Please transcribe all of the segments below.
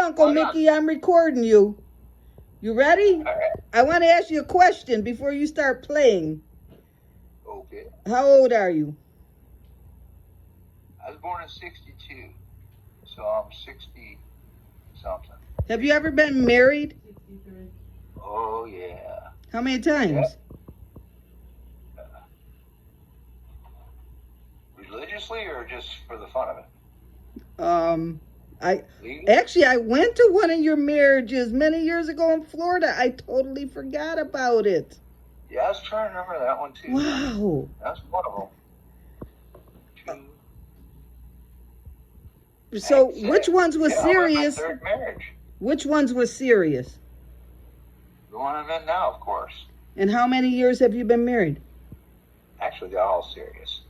Uncle Mickey, I'm recording you. You ready? All right. I want to ask you a question before you start playing. Okay. How old are you? I was born in 62, so I'm 60 something. Have you ever been married? Oh, yeah. How many times? Religiously or just for the fun of it? I went to one of your marriages many years ago in Florida. I totally forgot about it. Yeah, I was trying to remember that one too. Wow. That's one of them. So which ones were Yeah, serious? my third marriage. Which ones were serious? The one I'm in now, of course. And how many years have you been married? Actually, they're all serious.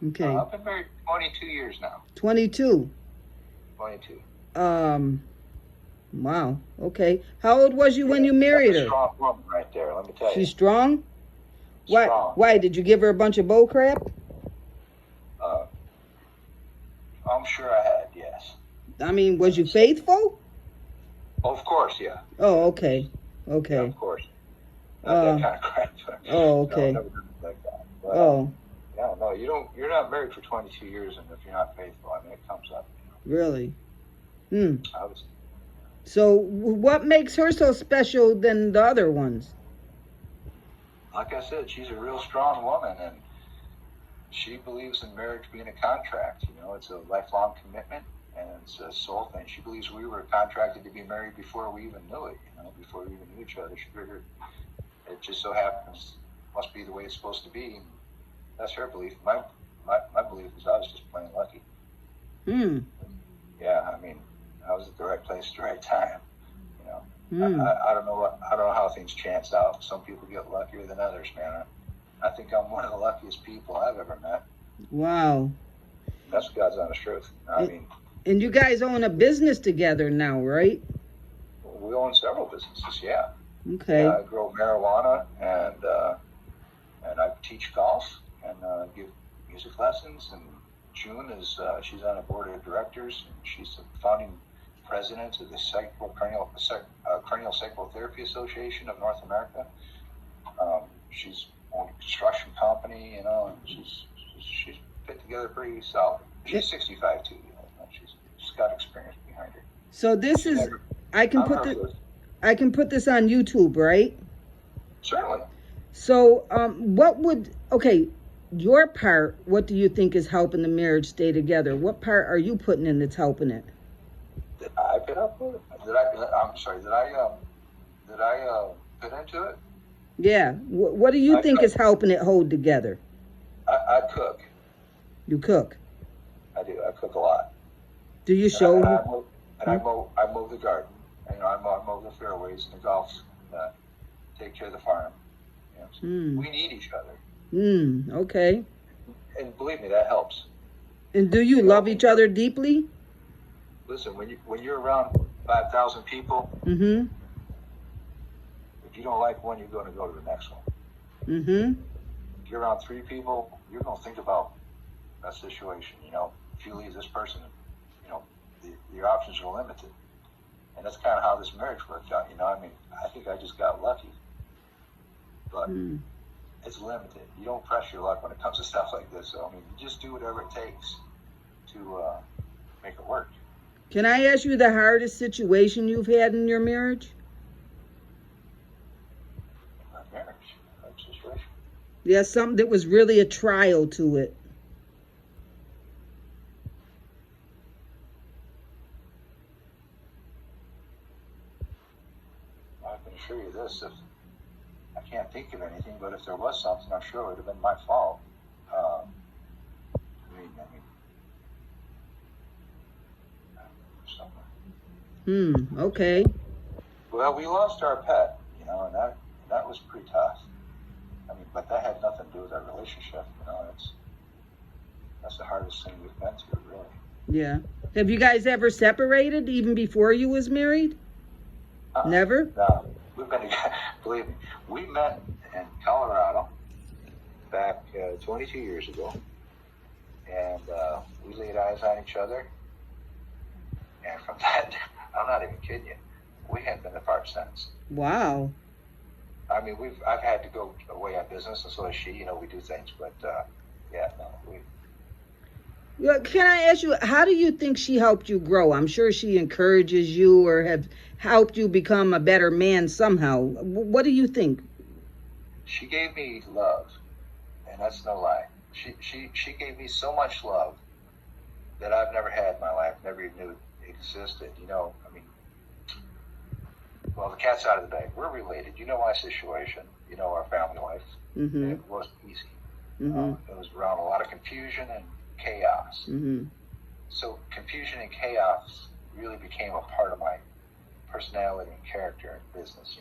Okay. I've been married 22 years now. 22. 22. Wow. Okay. How old was you when you married That's a her? strong woman right there, let me tell you. She's strong? Why? Strong. Why? Did you give her a bunch of bull crap? I'm sure I had, yes. I mean, was you faithful? Of course, yeah. Oh, okay. Okay. Yeah, of course. Not that kind of crap. Oh, okay. No, never did like that. But, Oh, yeah, no, you're not married for 22 years, and if you're not faithful, I mean, it comes up. really? I was, So what makes her so special than the other ones? like I said, she's a real strong woman, and she believes in marriage being a contract. You know, it's a lifelong commitment, and it's a soul thing. She believes we were contracted to be married before we even knew it. You know, before we even knew each other. She figured it just so happens must be the way it's supposed to be. And that's her belief. My belief is I was just plain lucky. Yeah, I mean, I was at the right place at the right time. You know, I don't know how things chance out. Some people get luckier than others, man. I think I'm one of the luckiest people I've ever met. Wow. That's God's honest truth. I mean, and you guys own a business together now, right? we own several businesses. Yeah. Okay. Yeah, I grow marijuana, and I teach golf and give music lessons. And June is she's on a board of directors, and she's the founding president of the Cranial Sacral Therapy Association of North America. She's owned a construction company, you know, and she's put together pretty solid. She's 65 too, you know. She's got experience behind her. So this is I can put this on YouTube, right? Certainly. So your part, what do you think is helping the marriage stay together? What part are you putting in that's helping it? Did I put up with it? Did I put into it? Yeah. What do you think is helping it hold together? I cook. You cook? I do. I cook a lot. Do you show her? I mow the garden. And, you know, I mow the fairways and the golf. Take care of the farm. You know, we need each other. Okay. And believe me, that helps. And do you love each other deeply? Listen, when you're around 5,000 people, Mm-hmm. if you don't like one, you're going to go to the next one. Mm-hmm. If you're around 3 people, you're going to think about that situation. You know, if you leave this person, you know, your options are limited. And that's kind of how this marriage worked out. You know, I mean, I think I just got lucky. But it's limited. You don't press your luck when it comes to stuff like this. So, I mean, you just do whatever it takes to make it work. Can I ask you the hardest situation you've had in your marriage? Not marriage. Hard situation. Yeah, something that was really a trial to it. I can assure you this, if I can't think of anything, but if there was something, I'm sure it would have been my fault. Okay. Well, we lost our pet, you know, and that was pretty tough. I mean, but that had nothing to do with our relationship, you know. That's the hardest thing we've been through, really. Yeah. Have you guys ever separated even before you was married? Never? No. We've been together. Believe me, we met in Colorado back 22 years ago, and we laid eyes on each other. And from I'm not even kidding you. We haven't been apart since. Wow. I mean, I've had to go away on business, and so has she. We do things, but yeah, no, Well, can I ask you, how do you think she helped you grow? I'm sure she encourages you or have helped you become a better man somehow. What do you think? She gave me love, and that's no lie. She gave me so much love that I've never had in my life, never even knew existed. I mean, well, the cat's out of the bag. We're related. You know my situation. You know our family life. Mm-hmm. It wasn't easy. Mm-hmm. It was around a lot of confusion and chaos. Mm-hmm. So confusion and chaos really became a part of my personality and character and business.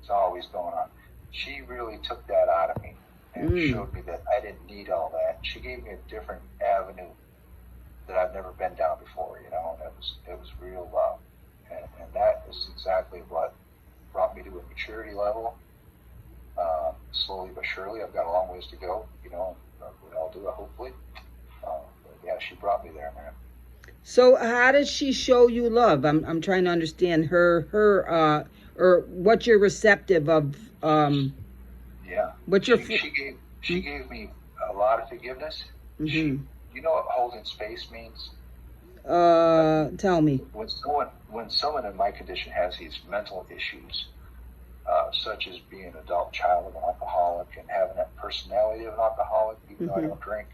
It's always going on. She really took that out of me and showed me that I didn't need all that. She gave me a different avenue that I've never been down before, and it was real love. And that is exactly what brought me to a maturity level. Slowly but surely, I've got a long ways to go, we all do it, hopefully. But yeah, she brought me there, man. So how does she show you love? I'm trying to understand her or what you're receptive of. Yeah. What your she gave me a lot of forgiveness. Mm-hmm. You know what holding space means? Tell me. When someone in my condition has these mental issues, such as being an adult child of an alcoholic and having that personality of an alcoholic, even though I don't drink,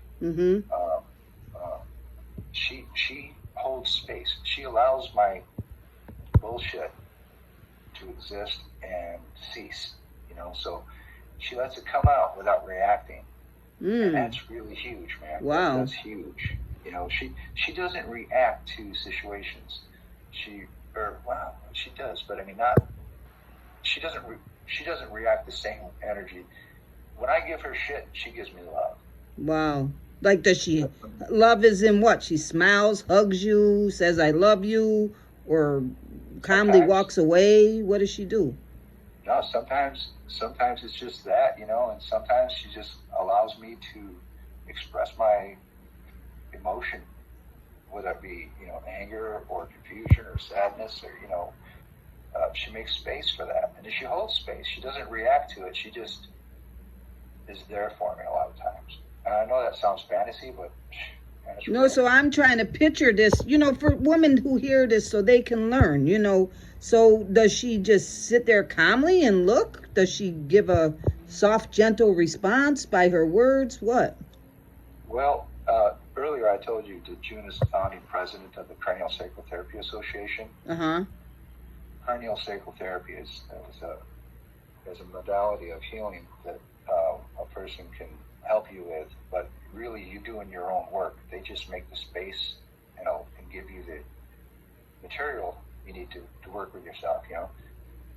she holds space. She allows my bullshit to exist and cease. So she lets it come out without reacting. And that's really huge, man. Wow. That's huge. She doesn't react to situations. She does, but I mean, she doesn't react the same energy. When I give her shit, she gives me love. Wow. Like, does she, love is in what? She smiles, hugs you, says I love you, or calmly walks away? What does she do? No, sometimes it's just that, and sometimes she just allows me to express my emotion, whether it be, anger or confusion or sadness or, she makes space for that. And if she holds space, she doesn't react to it. She just is there for me a lot of times. And I know that sounds fantasy, but no, so I'm trying to picture this, for women who hear this so they can learn, So does she just sit there calmly and look? Does she give a soft, gentle response by her words? What? Well, earlier I told you that June is the founding president of the Cranial Sacral Therapy Association. Uh-huh. Cranial sacral therapy is a modality of healing that a person can help you with, but really you doing your own work. They just make the space, and give you the material you need to work with yourself.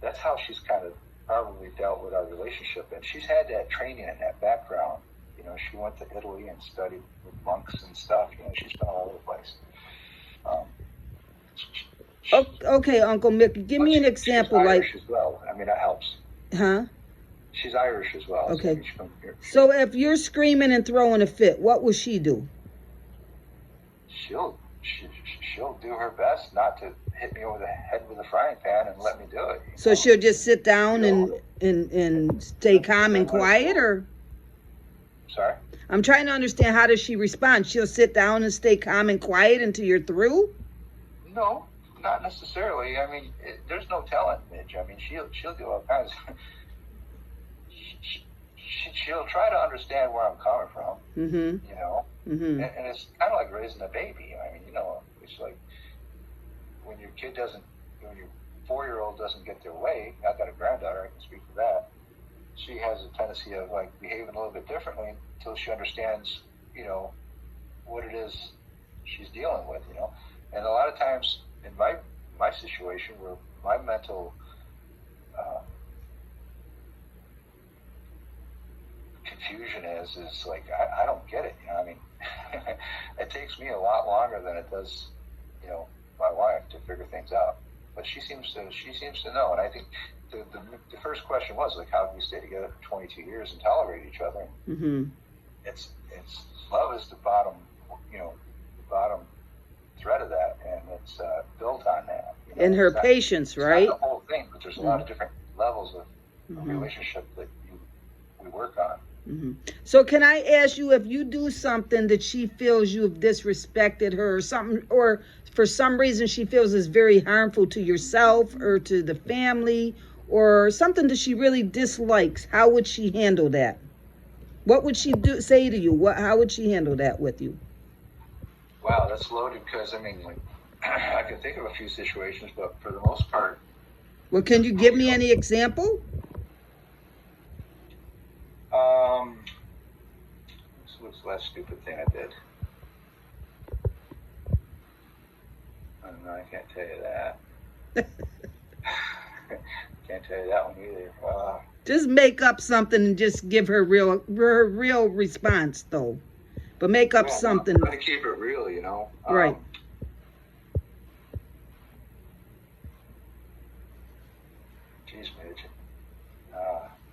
That's how she's kind of probably dealt with our relationship, and she's had that training and that background. She went to Italy and studied with monks and stuff. She's been all over the place. Okay, Uncle Mick, give me an example. She's Irish as well. I mean, that helps. Huh? She's Irish as well. Okay. So if you're screaming and throwing a fit, what will she do? She'll do her best not to hit me over the head with a frying pan and let me do it. So she'll just sit down and stay calm and quiet, or? Sorry? I'm trying to understand, how does she respond? She'll sit down and stay calm and quiet until you're through? No, not necessarily. I mean, there's no telling, Midge. I mean, she'll do all kinds of... She'll try to understand where I'm coming from, Mm-hmm. And it's kind of like raising a baby. I mean, it's like when your 4-year-old doesn't get their way. I've got a granddaughter, I can speak to that. She has a tendency of behaving a little bit differently until she understands, what it is she's dealing with, And a lot of times in my situation where my mental confusion is like I don't get it. I mean, it takes me a lot longer than it does, my wife to figure things out. But she seems to know, and I think the first question was how do we stay together for 22 years and tolerate each other? Mm-hmm. It's love is the bottom, the bottom thread of that, and it's built on that. And her It's not- patience, it's not right? the whole thing, but there's a lot of different levels of Mhm. relationship that we work on. So can I ask you, if you do something that she feels you've disrespected her or something, or for some reason she feels is very harmful to yourself or to the family, or something that she really dislikes, how would she handle that? What would she say to you? How would she handle that with you? Wow, that's loaded because, I mean, like, I can think of a few situations, but for the most part, Well, can you give me any example? what's the last stupid thing I did? I don't know, I can't tell you that. Can't tell you that one either. Just make up something and just give her real response, though. But make up something. I'm trying to keep it real, you know. Right. Geez, Midge.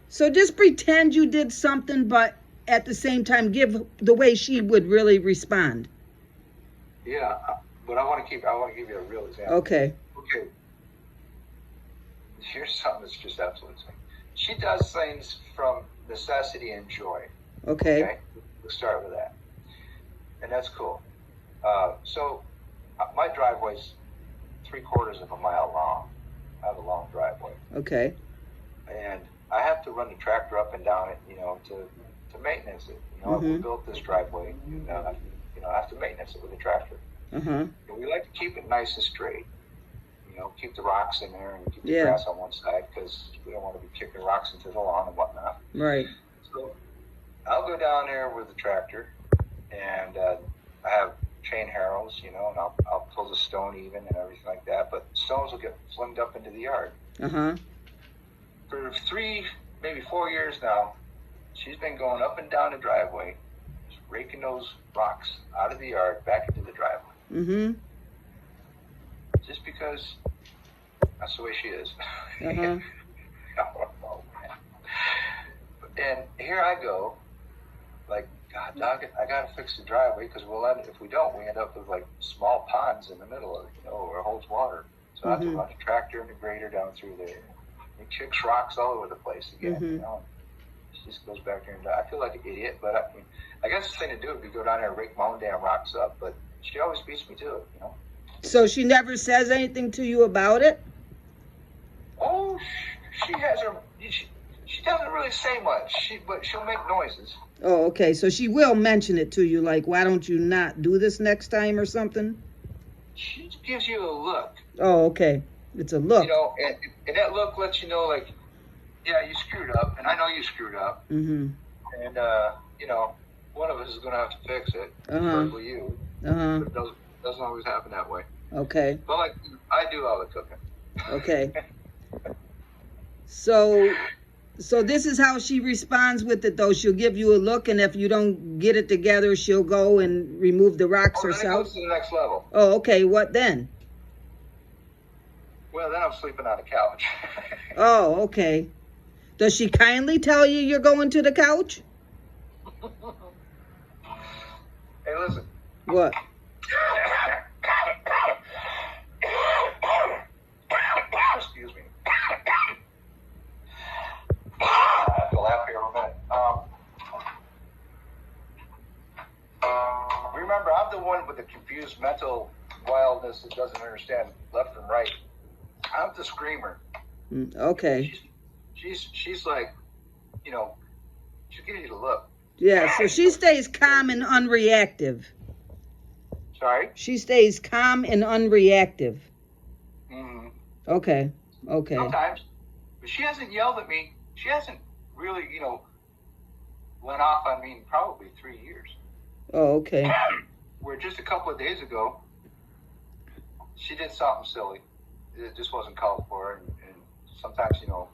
So just pretend you did something, but at the same time give the way she would really respond. Yeah, but I want to give you a real example. Okay. Okay. Here's something that's just absolutely insane. She does things from necessity and joy. Okay. We'll start with that. And that's cool. So my driveway's 3/4 of a mile long. I have a long driveway. Okay. And I have to run the tractor up and down it, you know, to maintenance it. You know, we built this driveway, and, I have to maintenance it with a tractor. Uh-huh. And we like to keep it nice and straight. You know, keep the rocks in there and keep the Yeah. grass on one side because we don't want to be kicking rocks into the lawn and whatnot. Right. So I'll go down there with the tractor, and I have chain harrows, you know, and I'll pull the stone even and everything like that. But stones will get flinged up into the yard. Uh-huh. For 3, maybe 4 years now, she's been going up and down the driveway, just raking those rocks out of the yard back into the driveway. Mm-hmm. Just because that's the way she is. Uh-huh. And here I go, like, God dog it, I gotta fix the driveway because if we don't, we end up with like small ponds in the middle of it, you know, where it holds water. So I have to run a tractor and a grader down through there. It kicks rocks all over the place again, you know. She just goes back there and I feel like an idiot, but I guess the thing to do would be go down there and rake my own damn rocks up, but she always beats me to it, you know. So she never says anything to you about it? Oh, she has her. She doesn't really say much. But she'll make noises. Oh, okay. So she will mention it to you, like, why don't you not do this next time or something? She gives you a look. Oh, okay. It's a look. You know, and that look lets you know, like, yeah, you screwed up, and I know you screwed up. Mm-hmm. And you know, one of us is going to have to fix it. Uh-huh. Preferably you. Uh-huh. But it doesn't always happen that way. Okay. But like, I do all the cooking. Okay. So this is how she responds with it, though. She'll give you a look, and if you don't get it together, she'll go and remove the rocks Then it herself. goes to the next level. Oh, okay. What then? Well, then I'm sleeping on the couch. Oh, okay. Does she kindly tell you you're going to the couch? Hey, listen. What? Excuse me. I have to laugh here for a minute. Remember, I'm the one with the confused mental wildness that doesn't understand left and right. I'm the screamer. Okay. She's like, you know, she'll give you the look. Yeah, so she stays calm and unreactive. Sorry? She stays calm and unreactive. Mm-hmm. Okay. Okay. Sometimes. But she hasn't yelled at me. She hasn't really, you know, went off on me in probably 3 years. Oh, okay. Where just a couple of days ago, she did something silly. It just wasn't called for. And sometimes, you know,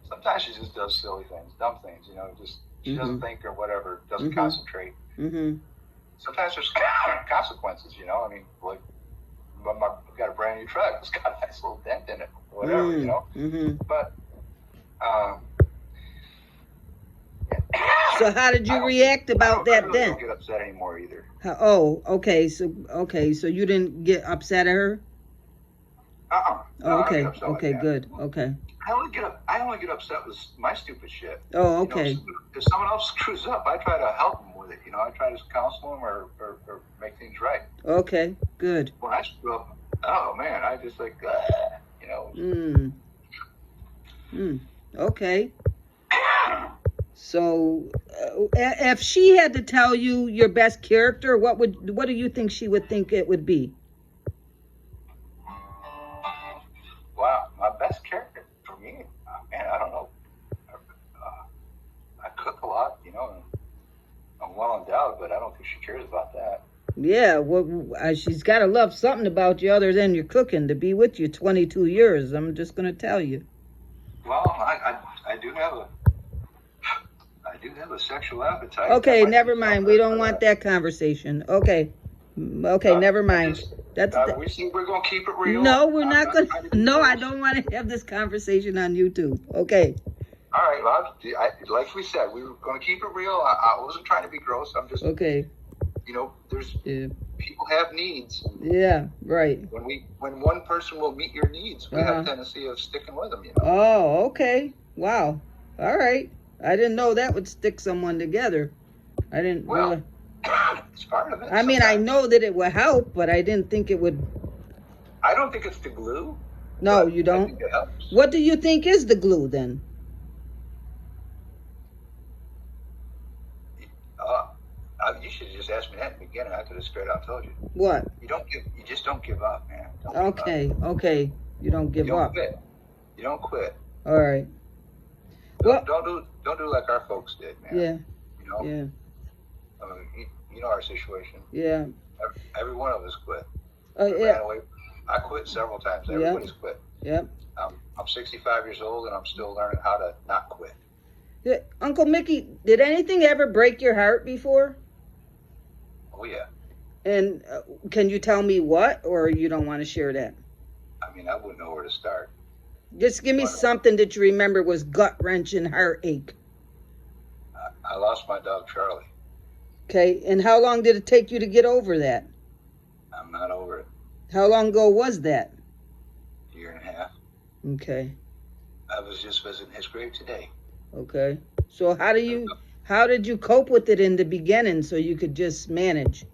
sometimes she just does silly things, dumb things, you know, just she doesn't think or whatever, doesn't concentrate. Mm-hmm. Sometimes there's consequences, you know. I mean, like, I've got a brand new truck. It's got a nice little dent in it, whatever, you know. Mm-hmm. But So how did I you don't- react about I that really then? don't get upset anymore either. Oh, okay. So you didn't get upset at her? No, I don't Okay. get upset like Okay. that. Good. Okay. I only get upset with my stupid shit. Oh, okay. You know, if someone else screws up, I try to help them with it. You know, I try to counsel them or make things right. Okay. Good. When I screw up, oh man, I just like, you know. Okay. So, if she had to tell you your best character, what do you think she would think it would be? Wow, my best character for me, man, I don't know. I cook a lot, you know, and I'm well endowed, but I don't think she cares about that. Yeah, well, she's got to love something about you other than your cooking to be with you 22 years. I'm just going to tell you. Well, I do have a sexual appetite. Okay, never mind. We don't want that conversation. Okay. Okay, never mind. That's we're going to keep it real. No, we're not going to. No, I don't want to have this conversation on YouTube. Okay. All right, well, like we said, we were going to keep it real. I wasn't trying to be gross. I'm just, Okay. you know, Yeah. people have needs. Yeah, right. When one person will meet your needs, we have a tendency of sticking with them, you know. Oh, okay. Wow. All right. I didn't know that would stick someone together. I didn't. Well, it's part of it. I mean, I know that it would help, but I didn't think it would. I don't think it's the glue. No, you I don't. think it helps. What do you think is the glue then? You should have just asked me that in the beginning. I could have straight out told you. What? You just don't give up, man. Don't give Okay. up. Okay. You don't give You don't up. quit. You don't quit. All right. Well. Don't do like our folks did, man. Yeah. You know. Yeah. I mean, you know our situation. Yeah. Every one of us quit. Oh We yeah. ran away. I quit several times. Everybody's quit. Yep. I'm 65 years old and I'm still learning how to not quit. Yeah. Uncle Mickey, did anything ever break your heart before? Oh yeah. And can you tell me what, or you don't want to share that? I mean, I wouldn't know where to start. Just give me something that you remember was gut-wrenching heartache. I lost my dog Charlie. Okay, and how long did it take you to get over that? I'm not over it. How long ago was that? A year and a half. Okay, I was just visiting his grave today. okay. So how did you cope with it in the beginning so you could just manage?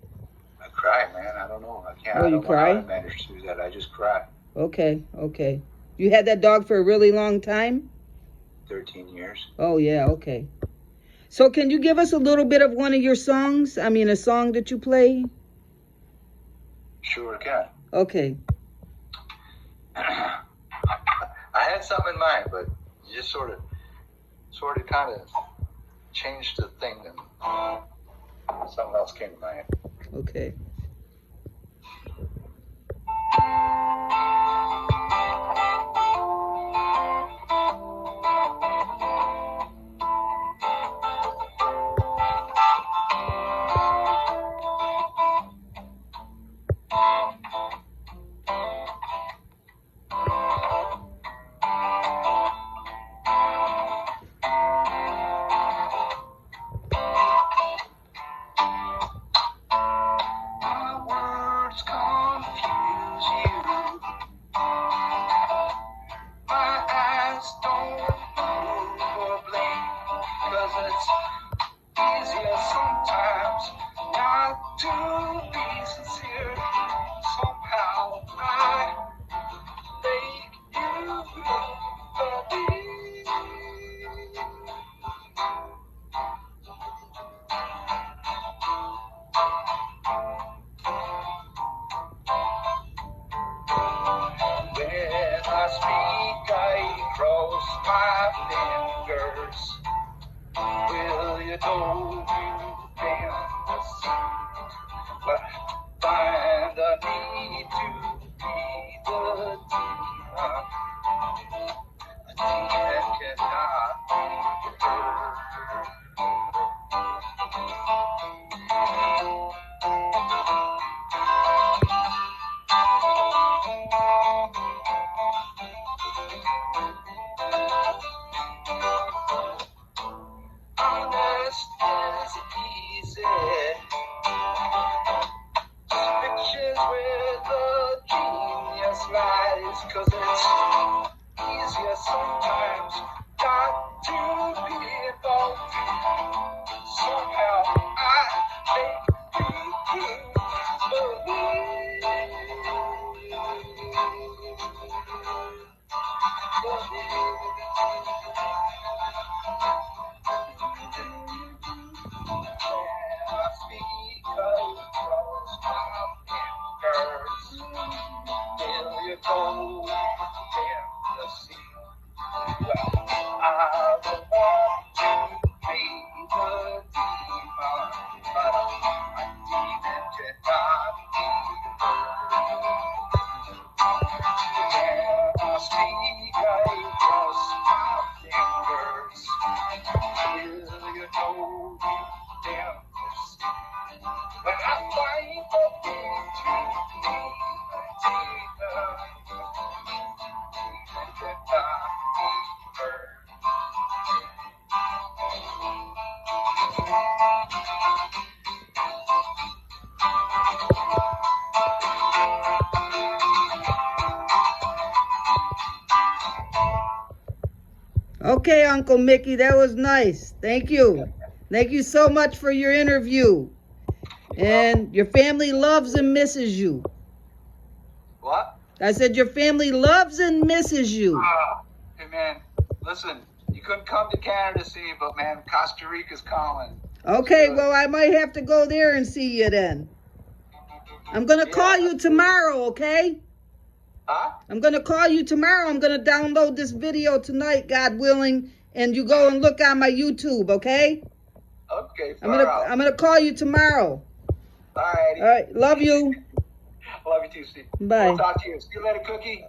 I cry, man. I don't know. I can't. Oh, I you don't cry? know how I manage to do that. I just cry. Okay, okay. You had that dog for a really long time? 13 years. Oh, yeah, okay. So can you give us a little bit of one of your songs? I mean, a song that you play? Sure can. Okay. I had something in mind, but you just sort of kind of changed the thing and something else came to mind. Okay. My words confuse you. My eyes don't move or blink, 'cause it's easier sometimes not to be sincere. Somehow I make you believe. When I speak, I cross my fingers. Will you know you've been deceived? But find a need to be the demon. A demon cannot be heard. Honest that is 'cause it's easier sometimes not to be involved. Somehow I make people Okay, Uncle Mickey, that was nice. Thank you. Thank you so much for your interview. And your family loves and misses you. What? I said your family loves and misses you. Hey man, listen, you couldn't come to Canada to see me, but man, Costa Rica's calling. Okay, well, I might have to go there and see you then. I'm going to call you tomorrow, okay? Huh? I'm going to call you tomorrow. I'm going to download this video tonight, God willing, and you go and look on my YouTube, okay? Okay, I'm going to call you tomorrow. All righty. All right, love you. Love you too, Steve. Bye. We'll talk to you. See you later, Cookie.